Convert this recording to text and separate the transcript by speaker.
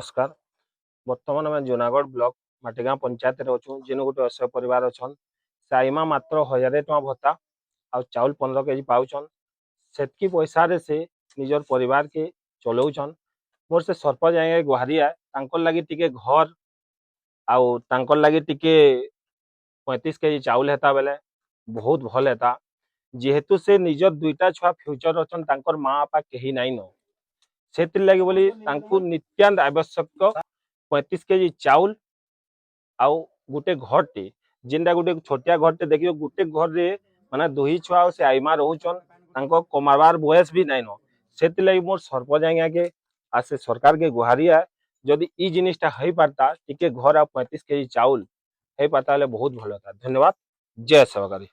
Speaker 1: नमस्कार। बर्तमान आम जूनागढ़ ब्लॉक माटीगाँ पंचायत अच्छु जेन गोटे 80 परिवार अच्छा साइमा मात्र 1000 टଙ୍କା भत्ता आ चाउल 15 केजी पाउछन सेतकी पैसा रे से निजर परिवार के चलाउछन। मोर से सरपंच आए गुहारिया तांकर लगी टिके घर आउ तांकर लगी टिके 35 केजी चाउल हेता बेले बहुत भल हेता जेहेतु से निजर दुईटा छुआ फ्यूचर अच्छन तांकर माँ बापा कहीं नाइन से लगी बोली तांकु नित्यान आवश्यक 35 केजी चाउल आउ गोटे घर टे जेनटा गोटे छोटिया घर टे देखियो गोटे घर रे माने दुही छुआ से आईमा रहउछन तांको कमारबार बयस भी नाइन से लगी मोर सरपंच आज्ञा के आ से सरकार के गुहारिया जदि ई जिनिसटा हई पारता टिके घर आ 35 केजी चाउल हई पारता बहुत भल था। धन्यवाद। जय सवारी।